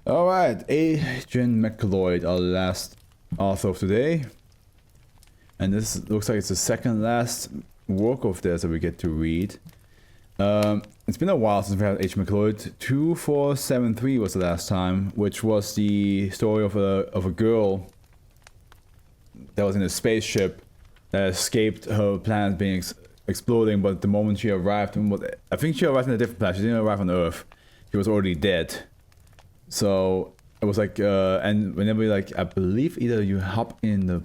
Alright, Agent McLeod, our last author of today. And this looks like it's the second last work of theirs that we get to read. It's been a while since we had Agent McLeod. 2473 was the last time, which was the story of a girl that was in a spaceship that escaped her planet being exploding, but the moment she arrived, I think she arrived in a different planet. She didn't arrive on Earth. She was already dead. So it was like, and whenever like, I believe either you hop in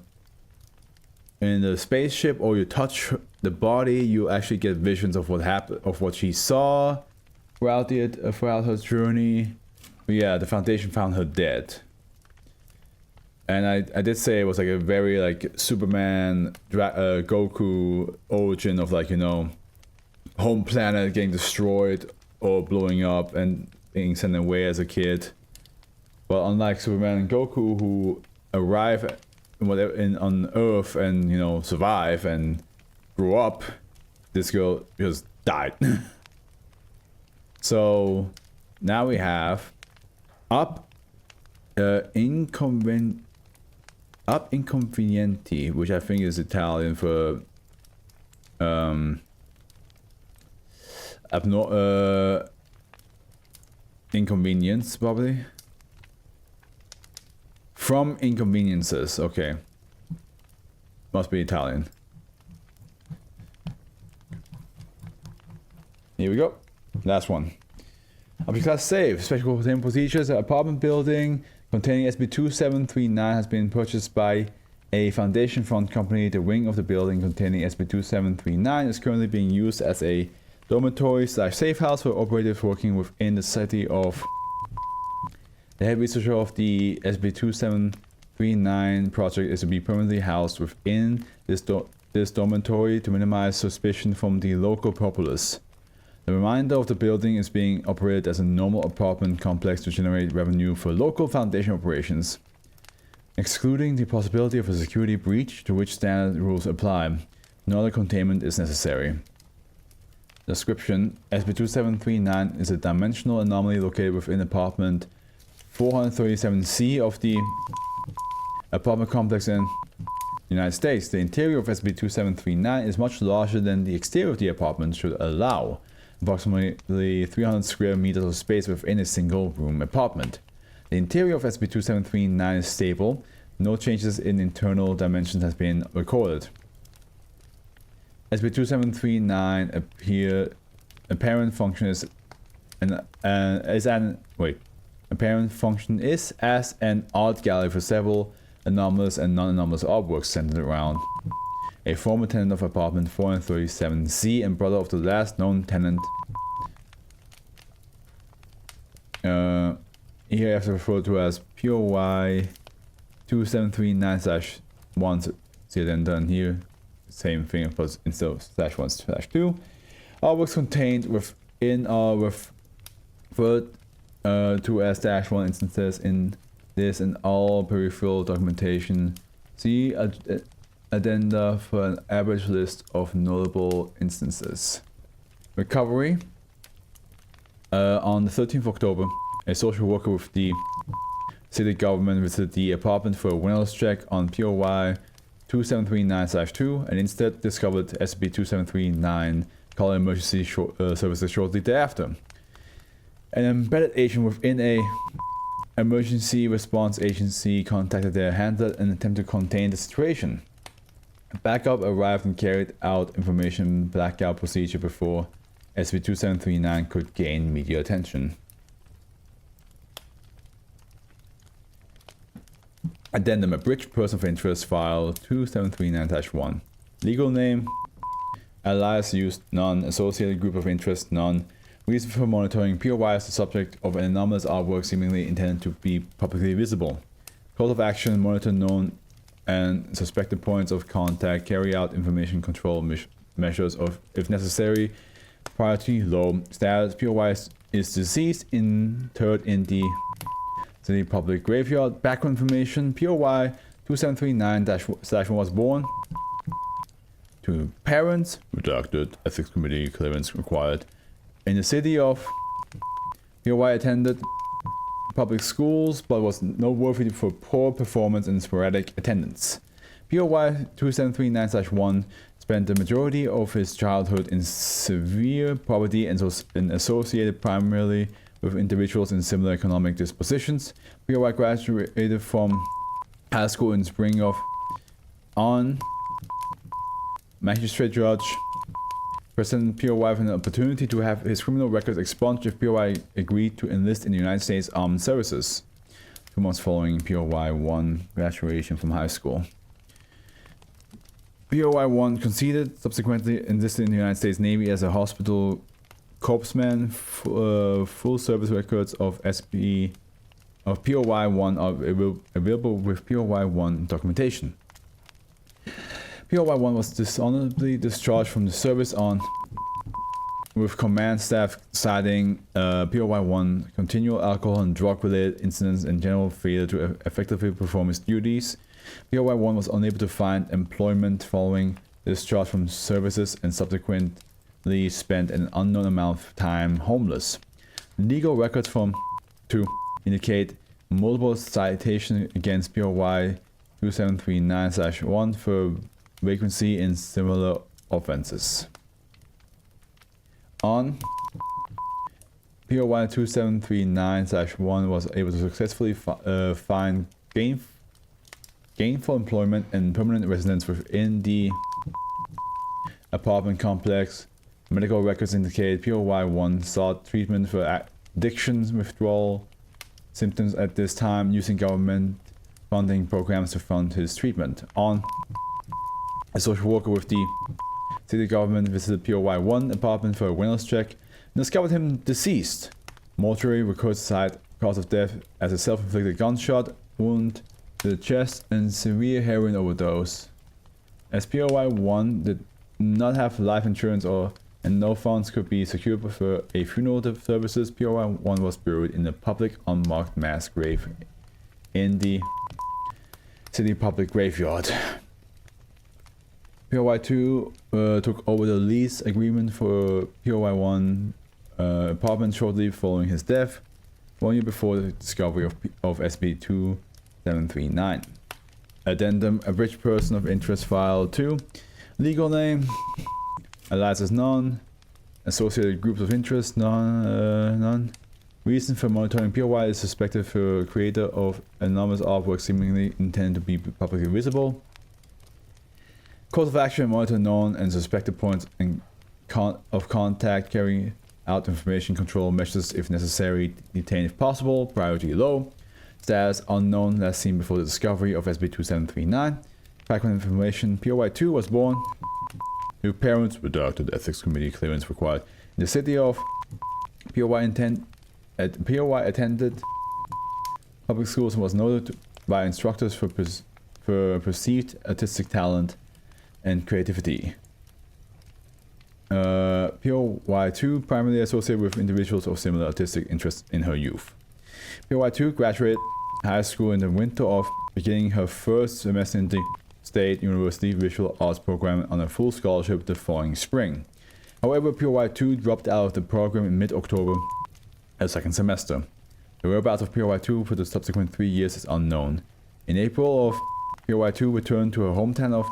the spaceship or you touch the body, you actually get visions of what happened, of what she saw throughout her journey. But yeah, the Foundation found her dead. And I did say it was like a very like Superman, Goku origin of like, you know, home planet getting destroyed or blowing up and being sent away as a kid. But unlike Superman and Goku, who arrive on Earth and, you know, survive and grew up, this girl just died. So now we have Ab Inconvenienti, which I think is Italian for inconvenience, probably. From inconveniences, okay. Must be Italian. Here we go. Last one. Object class save. Special containment procedures. An apartment building containing SCP-2739 has been purchased by a Foundation Fund company. The wing of the building containing SCP-2739 is currently being used as a dormitory/safe house for operatives working within the city of. The head researcher of the SCP-2739 project is to be permanently housed within this dormitory to minimize suspicion from the local populace. The remainder of the building is being operated as a normal apartment complex to generate revenue for local Foundation operations, excluding the possibility of a security breach to which standard rules apply. No other containment is necessary. Description: SCP-2739 is a dimensional anomaly located within apartment 437C of the apartment complex in the United States. The interior of SCP-2739 is much larger than the exterior of the apartment should allow, approximately 300 square meters of space within a single room apartment. The interior of SCP-2739 is stable. No changes in internal dimensions has been recorded. SCP-2739 apparent function is as an art gallery for several anomalous and non-anomalous artworks centered around a former tenant of apartment 437C and brother of the last known tenant. Here is referred to as POY 2739/1. See then done here. Same thing, but instead of /1/2. Artworks contained within are referred to as -1 instances in this and all peripheral documentation. See addenda for an average list of notable instances. Recovery. On the 13th of October, a social worker with the city government visited the apartment for a wellness check on POY 2739/2 and instead discovered SCP-2739 calling emergency services shortly thereafter. An embedded agent within a emergency response agency contacted their handler in an attempt to contain the situation. Backup arrived and carried out information blackout procedure before SCP-2739 could gain media attention. Addendum: abridged person of interest file 2739-1. Legal name: alias used, none. Associated group of interest, none. Reason for monitoring: POY is the subject of an anomalous artwork seemingly intended to be publicly visible. Call of action: monitor known and suspected points of contact, carry out information control measures if necessary. Priority: low. Status: POY is deceased, interred in the city public graveyard. Background information: POY 2739-1 was born to parents, redacted, ethics committee clearance required, in the city of. POY attended public schools, but was noteworthy for poor performance and sporadic attendance. POY 2739-1 spent the majority of his childhood in severe poverty and was associated primarily with individuals in similar economic dispositions. POY graduated from high school in spring of on magistrate judge President POY had an opportunity to have his criminal records expunged if POY agreed to enlist in the United States Armed Services 2 months following POY 1 graduation from high school. POY 1 conceded, subsequently enlisted in the United States Navy as a hospital corpsman. Full service records of POY 1 are available with POY 1 documentation. POY 1 was dishonorably discharged from the service with command staff citing POY 1 continual alcohol and drug related incidents and general failure to effectively perform his duties. POY 1 was unable to find employment following discharge from services and subsequently spent an unknown amount of time homeless. Legal records from 2 indicate multiple citations against POY 2739-1 for vacancy in similar offenses. On POY 2739-1 was able to successfully find gainful employment and permanent residence within the apartment complex. Medical records indicate POY 1 sought treatment for addiction withdrawal symptoms at this time, using government funding programs to fund his treatment. On a social worker with the city government visited POY 1 apartment for a wellness check and discovered him deceased. Mortuary records cite cause of death as a self-inflicted gunshot wound to the chest and severe heroin overdose. As POY 1 did not have life insurance and no funds could be secured for a funeral services, POY 1 was buried in a public unmarked mass grave in the city public graveyard. POY 2 took over the lease agreement for POY 1 apartment shortly following his death, 1 year before the discovery of SCP 2739. Addendum: a bridge person of interest file 2. Legal name: aliases none. Associated groups of interest: none. Reason for monitoring: POY is suspected for creator of anomalous artwork seemingly intended to be publicly visible. Course of action: monitor known and suspected points of contact, carry out information control measures if necessary, detain if possible, priority low. Status: unknown, last seen before the discovery of SCP 2739. Background information: POY 2 was born to parents without the ethics committee clearance required in the city of POY. POY attended public schools and was noted by instructors for perceived artistic talent and creativity. POY 2 primarily associated with individuals of similar artistic interests in her youth. POY 2 graduated high school in the winter of beginning her first semester in the State University Visual Arts program on a full scholarship the following spring. However, POY 2 dropped out of the program in mid-October, a second semester. The whereabouts of POY 2 for the subsequent 3 years is unknown. In April of POY 2 returned to her hometown of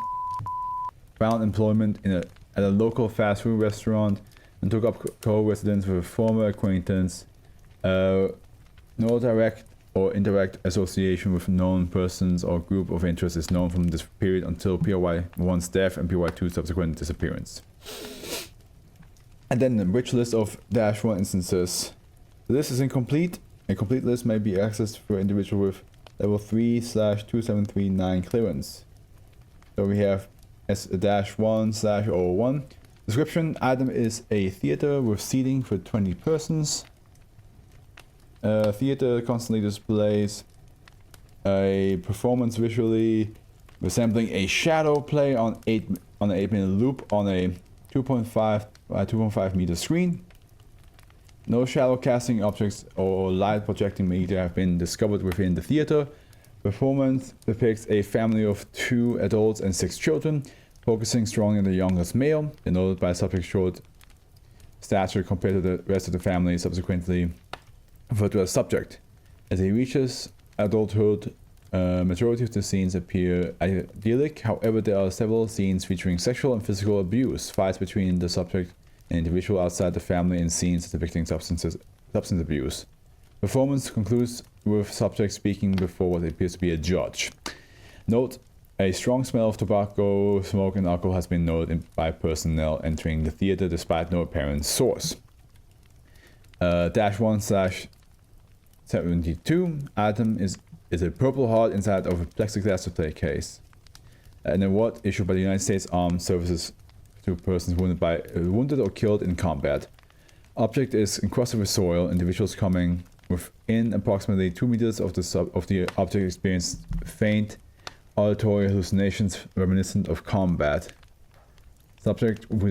found employment at a local fast food restaurant and took up co-residence with a former acquaintance. No direct or indirect association with known persons or group of interest is known from this period until POY 1's death and POY 2's subsequent disappearance. And then the rich list of -1 instances. The list is incomplete. A complete list may be accessed for individual with level 3/2739 clearance. So we have S-1/001. Description: item is a theater with seating for 20 persons. Theater constantly displays a performance visually resembling a shadow play on an 8-minute loop on a 2.5 by 2.5 meter screen. No shadow casting objects or light projecting media have been discovered within the theater. Performance depicts a family of 2 adults and 6 children, focusing strongly on the youngest male, denoted by subject's short stature compared to the rest of the family, subsequently referred to as subject. As he reaches adulthood, majority of the scenes appear idyllic. However, there are several scenes featuring sexual and physical abuse, fights between the subject and individual outside the family, and scenes depicting substance abuse. Performance concludes with subject speaking before what appears to be a judge. Note: a strong smell of tobacco, smoke, and alcohol has been noted by personnel entering the theater despite no apparent source. -1/72 item is a Purple Heart inside of a plexiglass display case. An award issued by the United States Armed Services to persons wounded or killed in combat. Object is encrusted with soil. Individuals coming within approximately 2 meters of the object experience faint auditory hallucinations reminiscent of combat. Subject who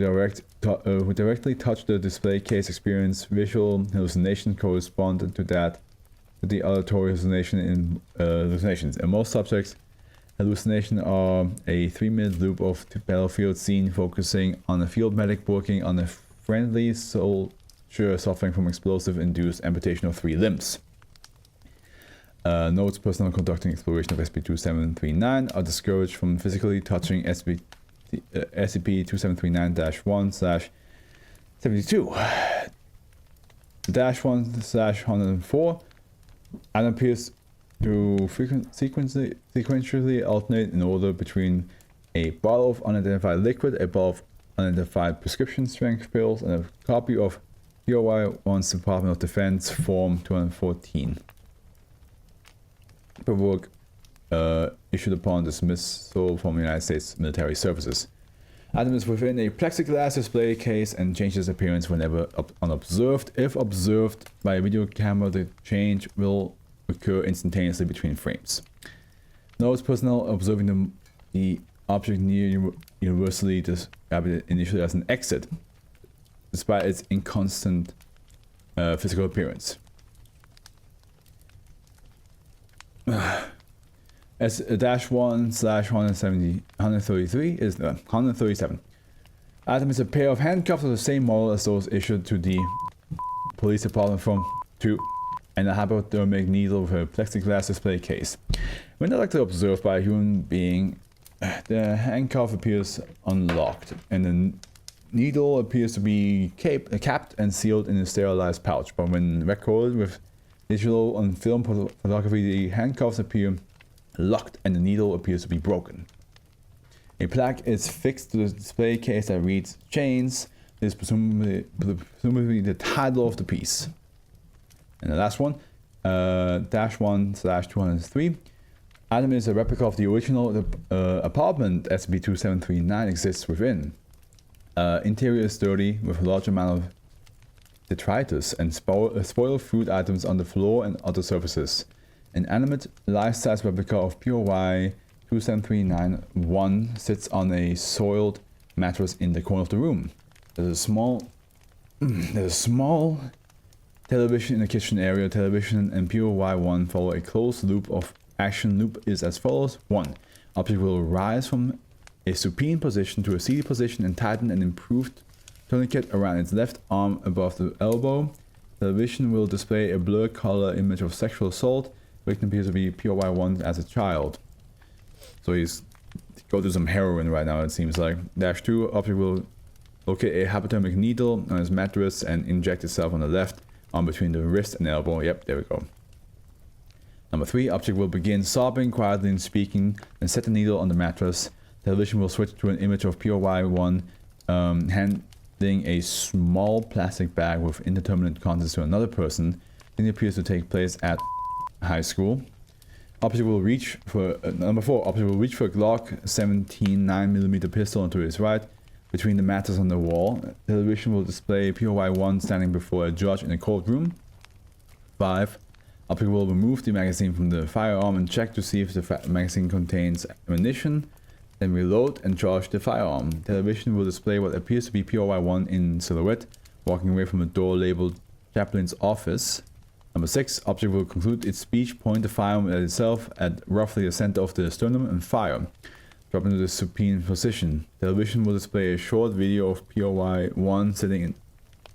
directly touched the display case experience visual hallucination correspondent to the auditory hallucinations. In most subjects, hallucinations are a 3-minute loop of the battlefield scene focusing on a field medic working on a friendly soldier suffering from explosive-induced amputation of 3 limbs. Notes: personnel conducting exploration of SCP-2739 are discouraged from physically touching SCP-2739-1/72. -1/104 item appears to sequentially alternate in order between a bottle of unidentified liquid, a bottle of unidentified prescription strength pills, and a copy of POI-1's Department of Defense Form 214. Paperwork issued upon dismissal from the United States Military Services. Item is within a plexiglass display case and changes appearance whenever unobserved. If observed by a video camera, the change will occur instantaneously between frames. Notes: personnel observing the object near universally described it initially as an exit, despite its inconstant physical appearance. As -1/133 is 137. Item is a pair of handcuffs of the same model as those issued to the police department from 2, and a hypodermic needle with a plexiglass display case. When directly observed by a human being, the handcuff appears unlocked, and the needle appears to be capped and sealed in a sterilized pouch. But when recorded with digital and film photography, the handcuffs appear locked and the needle appears to be broken. A plaque is fixed to the display case that reads "Chains." This is presumably the title of the piece. And the last one, -1/203. Item is a replica of the original apartment SCP-2739 exists within. Interior is dirty with a large amount of detritus and spoiled food items on the floor and other surfaces. An animate life-size replica of POI-27391 sits on a soiled mattress in the corner of the room. There's a small television in the kitchen area. Television and POI-1 follow a closed loop of action. Loop is as follows: 1. Object will rise from a supine position to a seated position and tighten an improved tourniquet around its left arm above the elbow. Television will display a blurred color image of sexual assault. Victim appears to be POI-1 as a child. So he's going through some heroin right now, it seems like. -2, object will locate a hypodermic needle on his mattress and inject itself on the left arm between the wrist and elbow. Yep, there we go. Number 3, object will begin sobbing quietly and speaking, and set the needle on the mattress. Television will switch to an image of POI-1 handing a small plastic bag with indeterminate contents to another person. Thing appears to take place at high school. Object will reach for number 4. Object will reach for a Glock 17 9mm pistol onto his right between the mattress on the wall. Television will display POI-1 standing before a judge in a courtroom. 5. Object will remove the magazine from the firearm and check to see if the magazine contains ammunition. Then reload and charge the firearm. Television will display what appears to be POI-1 in silhouette, walking away from a door labeled Chaplain's Office. Number 6, object will conclude its speech, point the firearm at itself at roughly the center of the sternum and fire. Drop into the supine position. Television will display a short video of POI-1 sitting at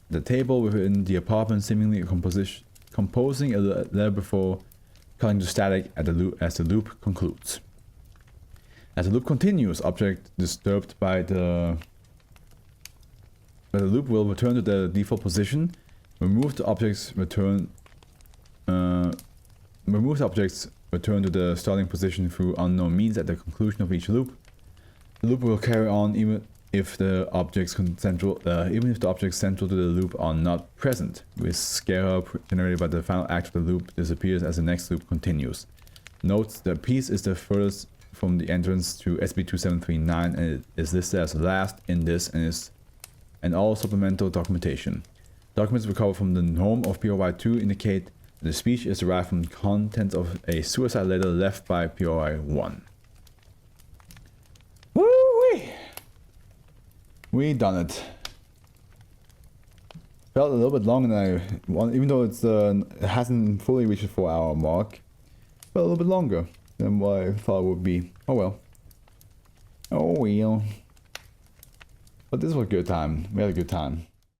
the table within the apartment, seemingly composing a letter before cutting to static at the loop as the loop concludes. As the loop continues, object disturbed by the loop will return to the default position. Remove the objects return to the starting position through unknown means at the conclusion of each loop. The loop will carry on even if the objects central to the loop are not present, with scalar generated by the final act of the loop disappears as the next loop continues. Note the piece is the furthest from the entrance to SCP-2739 and it is listed as last in this and all supplemental documentation. Documents recovered from the home of POI-2 indicate that the speech is derived from contents of a suicide letter left by POI-1. Woo-wee! We done it. Felt a little bit longer than I wanted, even though it hasn't fully reached the 4-hour mark. Felt a little bit longer than what I thought it would be. Oh well. Oh well. But this was a good time. We had a good time.